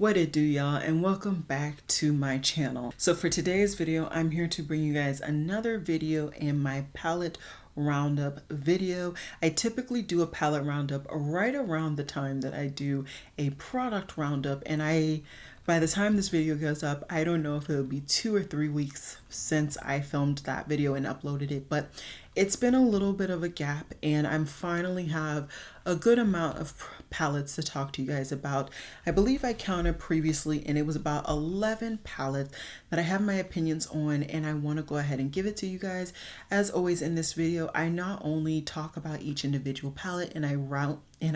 What it do, y'all, and welcome back to my channel. So for today's video, I'm here to bring you guys another video in my palette roundup video. I typically do a palette roundup right around the time that I do a product roundup, and by the time this video goes up, I don't know if it'll be 2 or 3 weeks since I filmed that video and uploaded it, but it's been a little bit of a gap, and I'm finally have a good amount of palettes to talk to you guys about. I believe I counted previously, and it was about 11 palettes that I have my opinions on, and I want to go ahead and give it to you guys. As always in this video, I not only talk about each individual palette and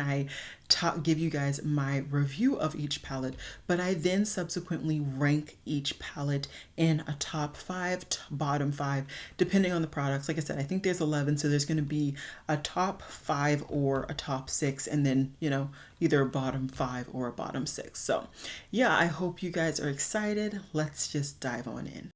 I give you guys my review of each palette, but I then subsequently rank each palette in a top 5, bottom 5, depending on the products. Like I said, I think there's 11, so there's going to be a top 5 or a top 6, and then, either a bottom 5 or a bottom 6. So yeah, I hope you guys are excited. Let's just dive on in.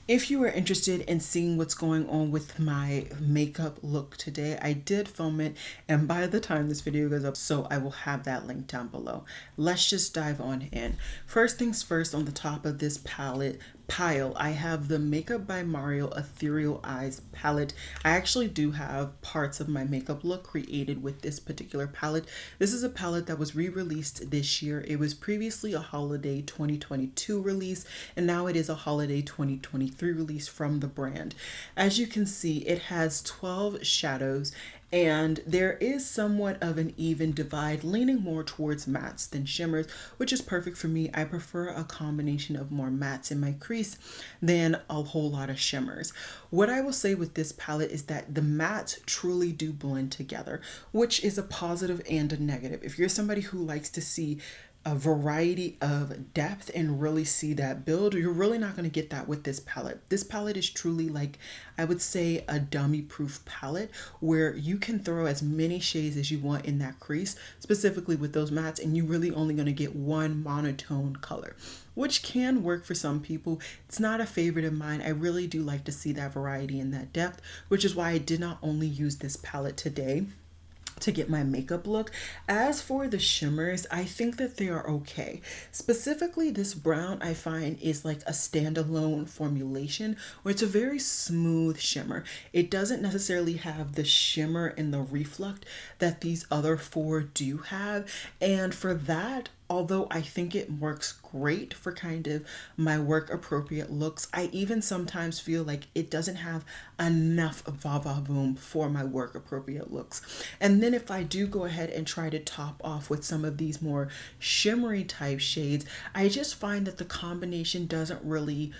If you are interested in seeing what's going on with my makeup look today, I did film it, and by the time this video goes up, so I will have that link down below. Let's just dive on in. First things first, on the top of this palette pile, I have the Makeup by Mario Ethereal Eyes palette. I actually do have parts of my makeup look created with this particular palette. This is a palette that was re-released this year. It was previously a holiday 2022 release, and now it is a holiday 2023 release from the brand. As you can see, it has 12 shadows, and there is somewhat of an even divide, leaning more towards mattes than shimmers, which is perfect for me. I prefer a combination of more mattes in my crease than a whole lot of shimmers. What I will say with this palette is that the mattes truly do blend together, which is a positive and a negative. If you're somebody who likes to see a variety of depth and really see that build, you're really not going to get that with this palette. This palette is truly, like, I would say, a dummy proof palette where you can throw as many shades as you want in that crease, specifically with those mattes, and you're really only going to get one monotone color, which can work for some people. It's not a favorite of mine. I really do like to see that variety and that depth, which is why I did not only use this palette today to get my makeup look. As for the shimmers, I think that they are okay. Specifically, this brown I find is like a standalone formulation where it's a very smooth shimmer. It doesn't necessarily have the shimmer and the reflect that these other four do have, and for that, although I think it works great for kind of my work appropriate looks, I even sometimes feel like it doesn't have enough va-va-voom for my work appropriate looks. And then if I do go ahead and try to top off with some of these more shimmery type shades, I just find that the combination doesn't really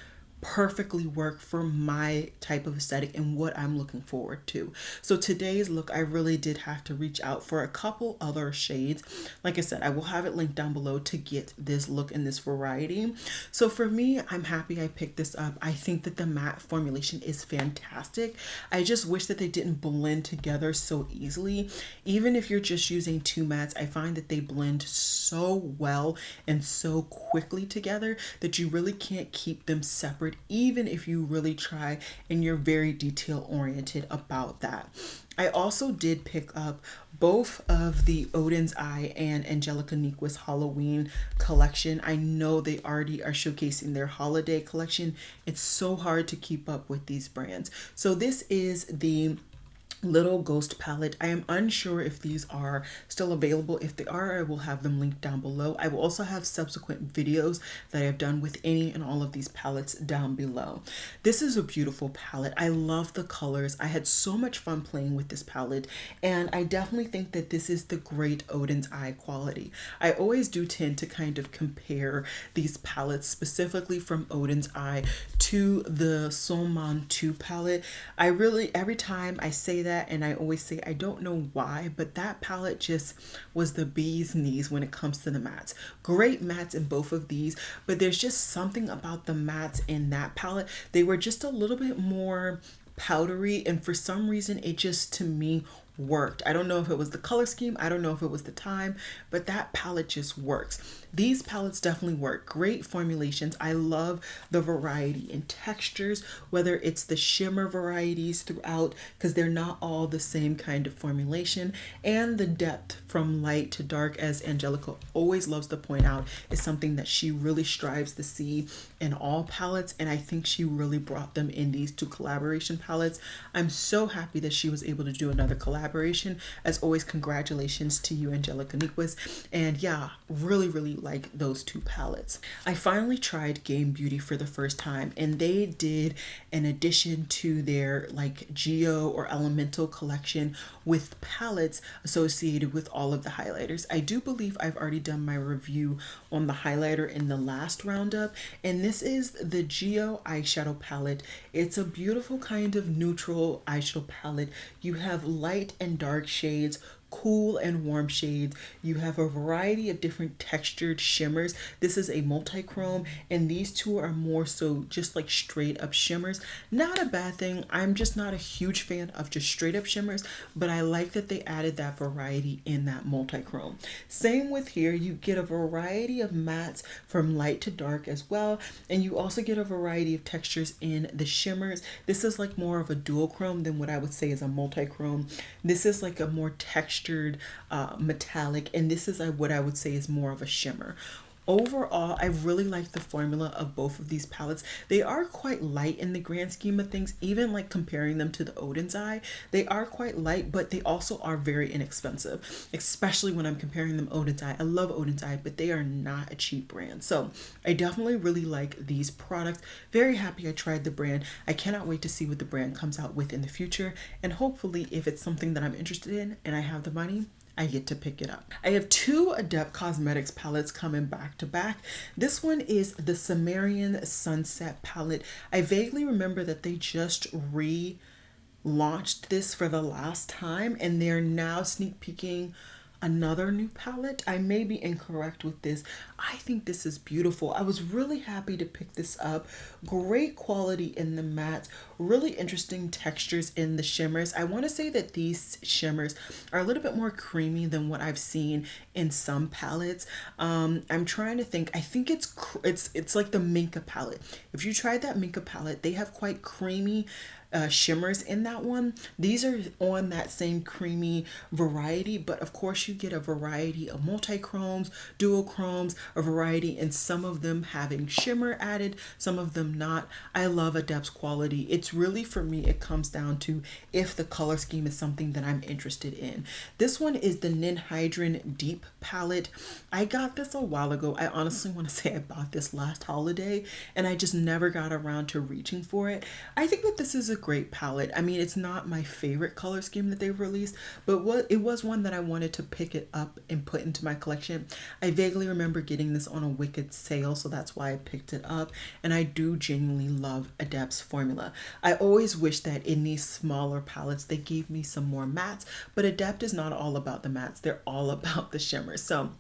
perfectly work for my type of aesthetic and what I'm looking forward to. So today's look, I really did have to reach out for a couple other shades. Like I said, I will have it linked down below to get this look in this variety. So for me, I'm happy I picked this up. I think that the matte formulation is fantastic. I just wish that they didn't blend together so easily. Even if you're just using two mattes, I find that they blend so well and so quickly together that you really can't keep them separate, even if you really try and you're very detail oriented about that. I also did pick up both of the Odin's Eye and Angelica Nyquist Halloween collection. I know they already are showcasing their holiday collection. It's so hard to keep up with these brands. So this is the Little Ghost palette. I am unsure if these are still available. If they are, I will have them linked down below. I will also have subsequent videos that I have done with any and all of these palettes down below. This is a beautiful palette. I love the colors. I had so much fun playing with this palette, and I definitely think that this is the great Odin's Eye quality. I always do tend to kind of compare these palettes, specifically from Odin's Eye to the Solman 2 palette. I really, every time I say that, and I always say I don't know why, but that palette just was the bee's knees when it comes to the mattes. Great mattes in both of these, but there's just something about the mattes in that palette. They were just a little bit more powdery, and for some reason it just, to me, worked. I don't know if it was the color scheme, I don't know if it was the time, but that palette just works. These palettes definitely work. Great formulations. I love the variety in textures, whether it's the shimmer varieties throughout, because they're not all the same kind of formulation, and the depth from light to dark, as Angelica always loves to point out, is something that she really strives to see in all palettes, and I think she really brought them in these two collaboration palettes. I'm so happy that she was able to do another collaboration. As always, congratulations to you, Angelica Niquez. And yeah, really like those two palettes. I finally tried Game Beauty for the first time, and they did an addition to their like Geo or Elemental collection with palettes associated with all of the highlighters. I do believe I've already done my review on the highlighter in the last roundup, and this is the Geo eyeshadow palette. It's a beautiful kind of neutral eyeshadow palette. You have light and dark shades, cool and warm shades. You have a variety of different textured shimmers. This is a multi-chrome, and these two are more so just like straight up shimmers. Not a bad thing. I'm just not a huge fan of just straight up shimmers, but I like that they added that variety in that multi-chrome. Same with here, you get a variety of mattes from light to dark as well, and you also get a variety of textures in the shimmers. This is like more of a dual chrome than what I would say is a multi-chrome. This is like a more textured metallic, and this is what I would say is more of a shimmer. Overall, I really like the formula of both of these palettes. They are quite light in the grand scheme of things, even like comparing them to the Odin's Eye. They are quite light, but they also are very inexpensive, especially when I'm comparing them Odin's Eye. I love Odin's Eye, but they are not a cheap brand. So I definitely really like these products. Very happy I tried the brand. I cannot wait to see what the brand comes out with in the future. And hopefully, if it's something that I'm interested in and I have the money, I get to pick it up. I have two Adept Cosmetics palettes coming back to back. This one is the Sumerian Sunset palette. I vaguely remember that they just relaunched this for the last time, and they're now sneak peeking another new palette. I may be incorrect with this. I think this is beautiful. I was really happy to pick this up. Great quality in the mattes, really interesting textures in the shimmers. I want to say that these shimmers are a little bit more creamy than what I've seen in some palettes. I'm trying to think. I think it's like the Minka palette. If you tried that Minka palette, they have quite creamy shimmers in that one. These are on that same creamy variety, but of course you get a variety of multi-chromes, dual chromes, a variety, and some of them having shimmer added, some of them not. I love Adept's quality. It's really, for me, it comes down to if the color scheme is something that I'm interested in. This one is the Ninhydrin Deep palette. I got this a while ago. I honestly want to say I bought this last holiday and I just never got around to reaching for it. I think that this is a great palette. I mean, it's not my favorite color scheme that they've released, but it was one that I wanted to pick it up and put into my collection. I vaguely remember getting this on a Wicked sale, so that's why I picked it up, and I do genuinely love Adept's formula. I always wish that in these smaller palettes they gave me some more mattes, but Adept is not all about the mattes. They're all about the shimmers. So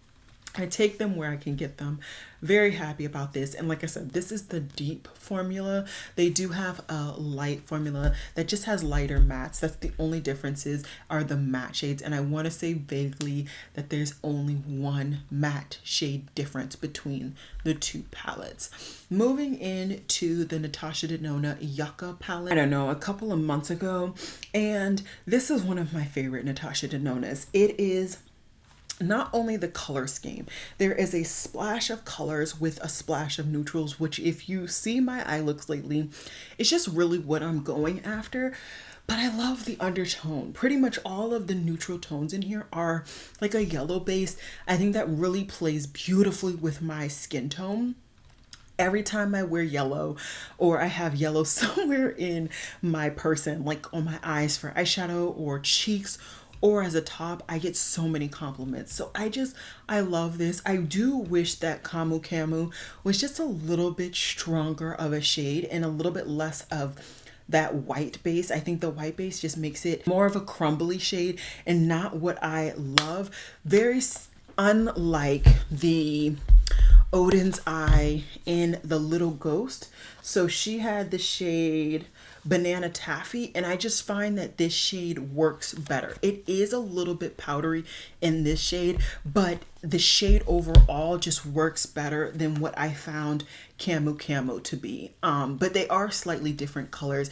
I take them where I can get them. Very happy about this. And like I said, this is the deep formula. They do have a light formula that just has lighter mattes. That's the only differences are the matte shades. And I want to say vaguely that there's only one matte shade difference between the two palettes. Moving into the Natasha Denona Yucca palette, I don't know, a couple of months ago. And this is one of my favorite Natasha Denonas. It is not only the color scheme, there is a splash of colors with a splash of neutrals, which if you see my eye looks lately, it's just really what I'm going after. But I love the undertone. Pretty much all of the neutral tones in here are like a yellow base. I think that really plays beautifully with my skin tone. Every time I wear yellow or I have yellow somewhere in my person, like on my eyes for eyeshadow or cheeks or as a top, I get so many compliments. So I love this. I do wish that Camu Camu was just a little bit stronger of a shade and a little bit less of that white base. I think the white base just makes it more of a crumbly shade and not what I love. Very unlike the Odin's Eye in The Little Ghost. So she had the shade banana taffy, and I just find that this shade works better. It is a little bit powdery in this shade, but the shade overall just works better than what I found Camu Camo to be. But they are slightly different colors.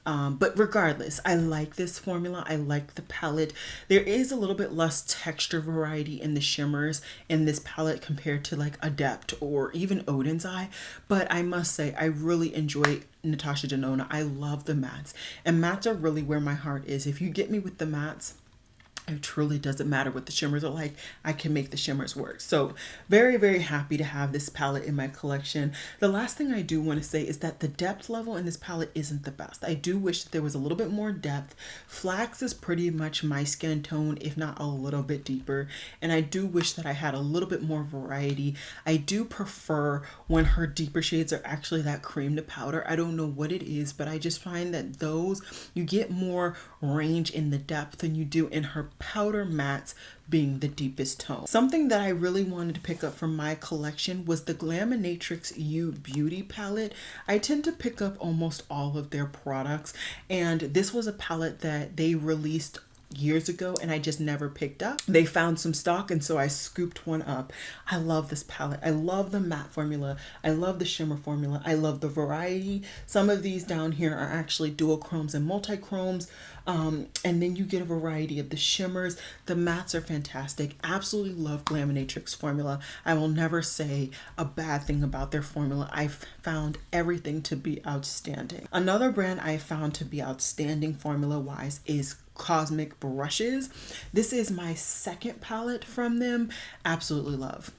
But regardless, I like this formula. I like the palette. There is a little bit less texture variety in the shimmers in this palette compared to like Adept or even Odin's Eye. But I must say, I really enjoy Natasha Denona. I love the mattes. And mattes are really where my heart is. If you get me with the mattes, it truly doesn't matter what the shimmers are like. I can make the shimmers work. So very, very happy to have this palette in my collection. The last thing I do want to say is that the depth level in this palette isn't the best. I do wish that there was a little bit more depth. Flax is pretty much my skin tone, if not a little bit deeper. And I do wish that I had a little bit more variety. I do prefer when her deeper shades are actually that cream to powder. I don't know what it is, but I just find that those, you get more range in the depth than you do in her powder mattes being the deepest tone. Something that I really wanted to pick up from my collection was the Glaminatrix You Beauty palette. I tend to pick up almost all of their products, and this was a palette that they released years ago and I just never picked up. They found some stock and so I scooped one up. I love this palette. I love the matte formula. I love the shimmer formula. I love the variety. Some of these down here are actually dual chromes and multi-chromes. And then you get a variety of the shimmers. The mattes are fantastic. Absolutely love Glaminatrix formula. I will never say a bad thing about their formula. I've found everything to be outstanding. Another brand I found to be outstanding formula wise is Cosmic Brushes. This is my second palette from them. Absolutely love.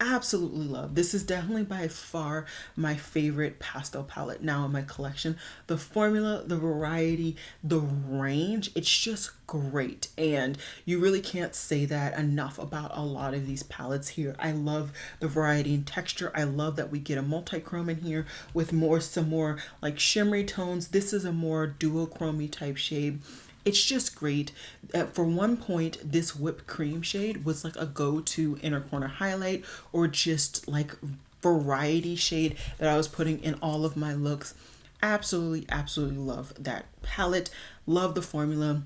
Absolutely love. This is definitely by far my favorite pastel palette now in my collection. The formula, the variety, the range, it's just great. And you really can't say that enough about a lot of these palettes here. I love the variety and texture. I love that we get a multi-chrome in here with some more like shimmery tones. This is a more duochrome type shade. It's just great. For one point, this whipped cream shade was like a go-to inner corner highlight or just like variety shade that I was putting in all of my looks. Absolutely, absolutely love that palette. Love the formula.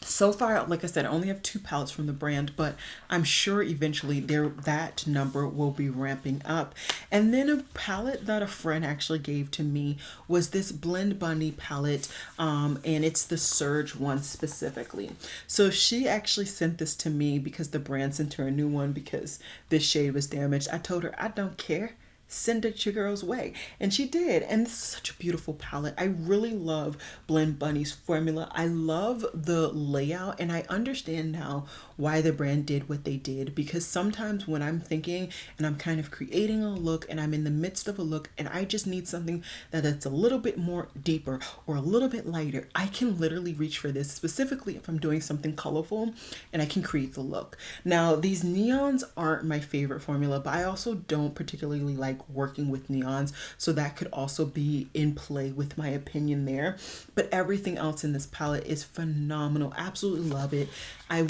So far, like I said, I only have 2 palettes from the brand, but I'm sure eventually that number will be ramping up. And then a palette that a friend actually gave to me was this Blend Bunny palette, and it's the Surge one specifically. So she actually sent this to me because the brand sent her a new one because this shade was damaged. I told her, I don't care. Send it your girl's way. And she did. And this is such a beautiful palette. I really love Blend Bunny's formula. I love the layout and I understand now why the brand did what they did, because sometimes when I'm thinking and I'm kind of creating a look and I'm in the midst of a look and I just need something that's a little bit more deeper or a little bit lighter, I can literally reach for this, specifically if I'm doing something colorful, and I can create the look. Now, these neons aren't my favorite formula, but I also don't particularly like working with neons, so that could also be in play with my opinion there. But everything else in this palette is phenomenal. Absolutely love it. I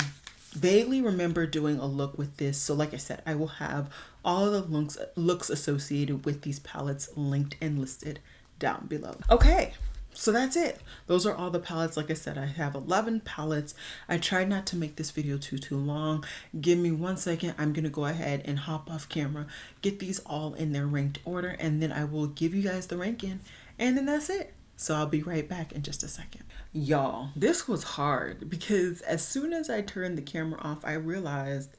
vaguely remember doing a look with this, so like I said, I will have all of the looks associated with these palettes linked and listed down below. Okay, so that's it. Those are all the palettes. Like I said, I have 11 palettes. I tried not to make this video too long. Give me 1 second. I'm gonna go ahead and hop off camera, get these all in their ranked order, and then I will give you guys the ranking, and then that's it. So I'll be right back in just a second. Y'all, this was hard because as soon as I turned the camera off, I realized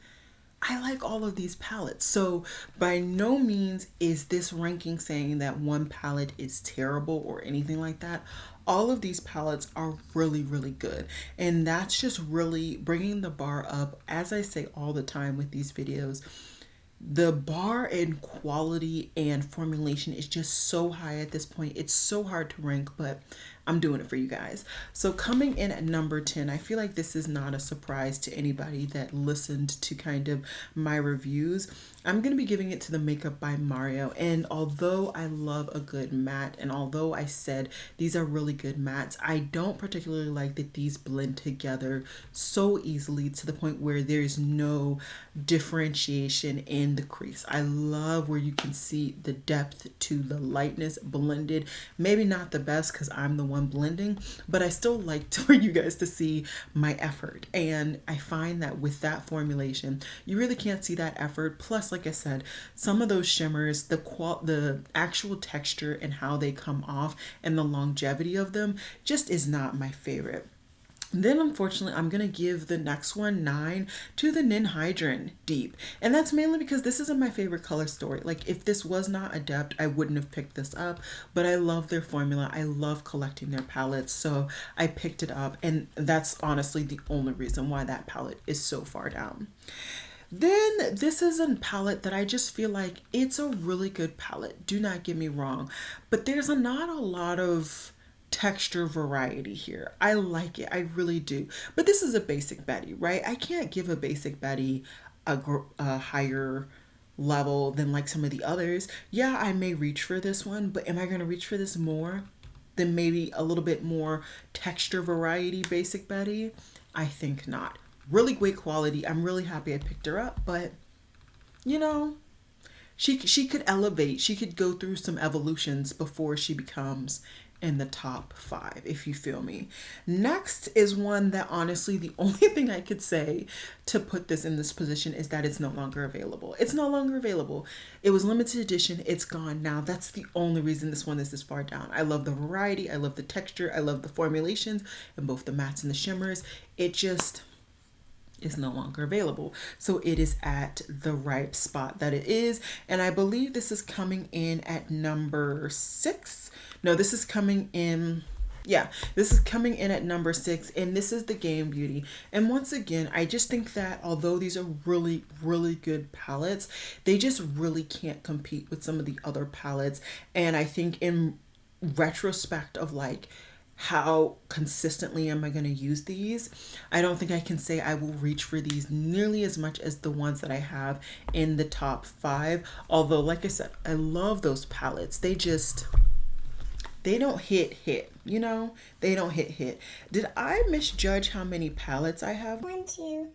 I like all of these palettes. So by no means is this ranking saying that one palette is terrible or anything like that. All of these palettes are really, really good. And that's just really bringing the bar up. As I say all the time with these videos, the bar in quality and formulation is just so high at this point. It's so hard to rank, but I'm doing it for you guys. So coming in at number 10, I feel like this is not a surprise to anybody that listened to kind of my reviews. I'm going to be giving it to the Makeup by Mario. And although I love a good matte, and although I said these are really good mattes, I don't particularly like that these blend together so easily to the point where there's no differentiation in the crease. I love where you can see the depth to the lightness blended. Maybe not the best because I'm the one-on-one blending, but I still like for you guys to see my effort. And I find that with that formulation, you really can't see that effort. Plus, like I said, some of those shimmers, the actual texture and how they come off and the longevity of them just is not my favorite. Then unfortunately, I'm going to give the next one 9 to the Ninhydrin Deep. And that's mainly because this isn't my favorite color story. Like if this was not Adept, I wouldn't have picked this up, but I love their formula. I love collecting their palettes. So I picked it up, and that's honestly the only reason why that palette is so far down. Then this is a palette that I just feel like it's a really good palette. Do not get me wrong, but there's not a lot of texture variety here. I like it. I really do. But this is a basic Betty, right? I can't give a basic Betty a higher level than like some of the others. Yeah, I may reach for this one, but am I going to reach for this more than maybe a little bit more texture variety basic Betty? I think not. Really great quality. I'm really happy I picked her up, but you know, she could elevate. She could go through some evolutions before she becomes in the top 5, if you feel me. Next is one that honestly, the only thing I could say to put this in this position is that it's no longer available. It's no longer available. It was limited edition. It's gone now. That's the only reason this one is this far down. I love the variety. I love the texture. I love the formulations and both the mattes and the shimmers. It just is no longer available. So it is at the right spot that it is. And I believe this is coming in at number 6. No, this is coming in. Yeah, this is coming in at number 6, and this is the Game Beauty. And once again, I just think that although these are really, really good palettes, they just really can't compete with some of the other palettes. And I think in retrospect of like, how consistently am I going to use these? I don't think I can say I will reach for these nearly as much as the ones that I have in the top 5. Although, like I said, I love those palettes. They don't hit, you know? They don't hit. Did I misjudge how many palettes I have? 1, 2,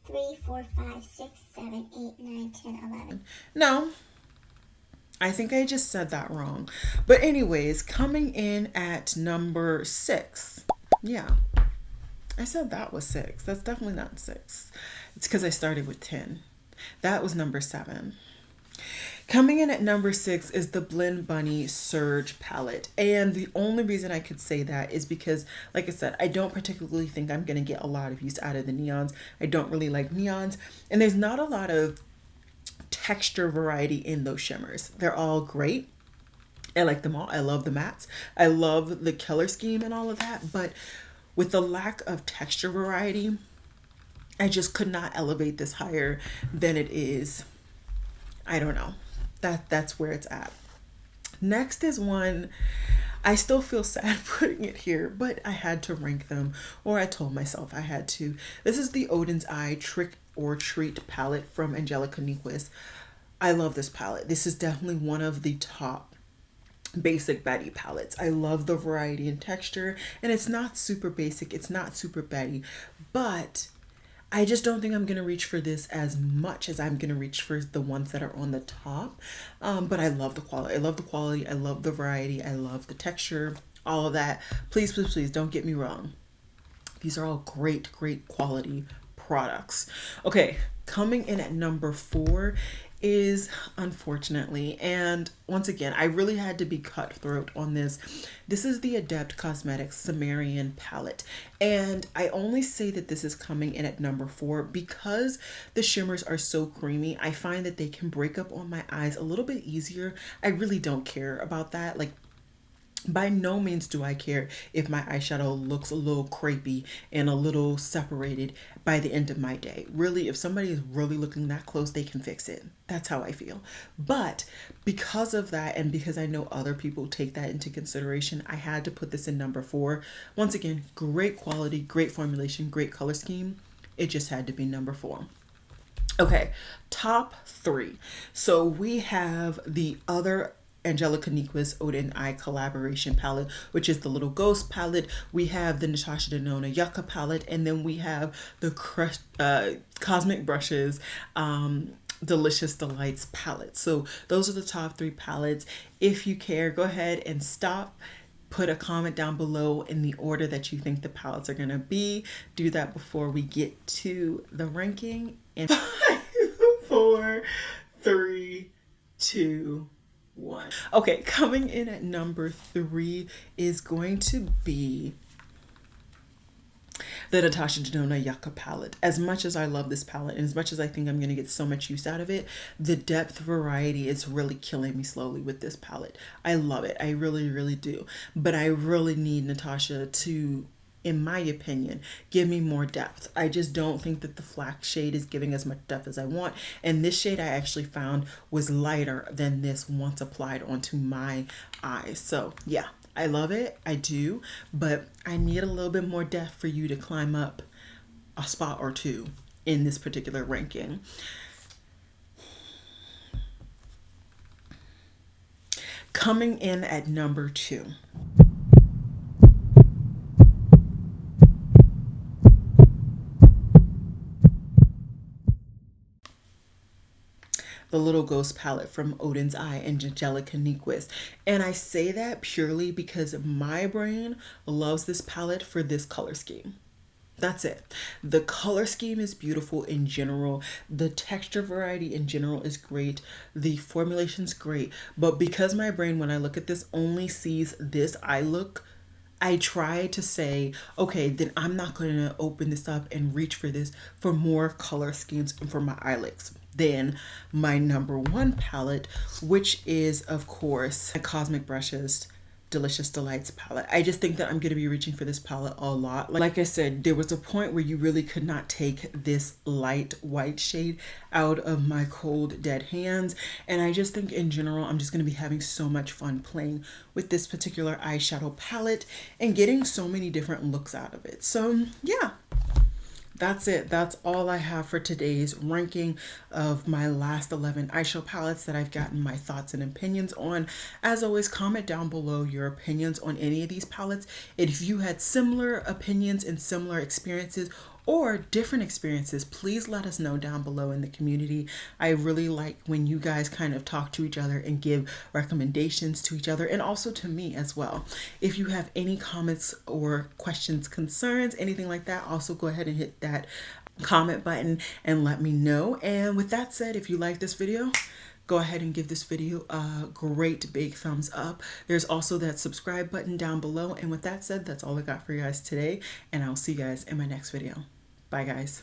3, 4, 5, 6, 7, 8, 9, 10, 11. No. I think I just said that wrong. But anyways, coming in at number 6. Yeah. I said that was 6. That's definitely not 6. It's because I started with 10. That was number 7. Coming in at number 6 is the Blend Bunny Surge palette. And the only reason I could say that is because, like I said, I don't particularly think I'm going to get a lot of use out of the neons. I don't really like neons. And there's not a lot of texture variety in those shimmers. They're all great. I like them all. I love the mattes. I love the color scheme and all of that. But with the lack of texture variety, I just could not elevate this higher than it is. I don't know. That's where it's at. Next is one, I still feel sad putting it here, but I had to rank them, or I told myself I had to. This is the Odin's Eye Trick or Treat palette from Angelica Nyquist. I love this palette. This is definitely one of the top basic Betty palettes. I love the variety and texture, and it's not super basic. It's not super Betty, but I just don't think I'm going to reach for this as much as I'm going to reach for the ones that are on the top. But I love the quality. I love the quality. I love the variety. I love the texture, all of that. Please, please, please don't get me wrong. These are all great, great quality products. Okay, coming in at number 4 is, unfortunately, and once again, I really had to be cutthroat on this. This is the Adept Cosmetics Sumerian palette. And I only say that this is coming in at number 4 because the shimmers are so creamy. I find that they can break up on my eyes a little bit easier. I really don't care about that. Like, by no means do I care if my eyeshadow looks a little crepey and a little separated by the end of my day. Really, if somebody is really looking that close, they can fix it. That's how I feel. But because of that, and because I know other people take that into consideration, I had to put this in number 4. Once again, great quality, great formulation, great color scheme. It just had to be number 4. Okay, top 3. So we have the other Angelica Nyquist Odin Eye collaboration palette, which is the Little Ghost palette. We have the Natasha Denona Yucca palette, and then we have the Cosmic Brushes Delicious Delights palette. So those are the top 3 palettes. If you care, go ahead and stop, Put a comment down below in the order that you think the palettes are gonna be. Do that before we get to the ranking. And 5, 4, 3, 2, 1. Okay, coming in at number 3 is going to be the Natasha Denona Yucca palette. As much as I love this palette and as much as I think I'm going to get so much use out of it, the depth variety is really killing me slowly with this palette. I love it. I really, really do. But I really need Natasha to, in my opinion, give me more depth. I just don't think that the flax shade is giving as much depth as I want. And this shade I actually found was lighter than this once applied onto my eyes. So yeah, I love it, I do, but I need a little bit more depth for you to climb up a spot or two in this particular ranking. Coming in at number 2. The Little Ghost palette from Odin's Eye and Angelica Nyquist. And I say that purely because my brain loves this palette for this color scheme. That's it. The color scheme is beautiful in general. The texture variety in general is great. The formulation's great. But because my brain, when I look at this, only sees this eye look, I try to say, okay, then I'm not going to open this up and reach for this for more color schemes and for my eye looks. Then my number 1 palette, which is of course my Cosmic Brushes Delicious Delights palette. I just think that I'm going to be reaching for this palette a lot. Like I said, there was a point where you really could not take this light white shade out of my cold dead hands, and I just think in general I'm just going to be having so much fun playing with this particular eyeshadow palette and getting so many different looks out of it. So yeah, that's it. That's all I have for today's ranking of my last 11 eyeshadow palettes that I've gotten my thoughts and opinions on. As always, comment down below your opinions on any of these palettes. If you had similar opinions and similar experiences or different experiences, please let us know down below in the community. I really like when you guys kind of talk to each other and give recommendations to each other and also to me as well. If you have any comments or questions, concerns, anything like that, also go ahead and hit that comment button and let me know. And with that said, if you like this video, go ahead and give this video a great big thumbs up. There's also that subscribe button down below. And with that said, that's all I got for you guys today. And I'll see you guys in my next video. Bye guys.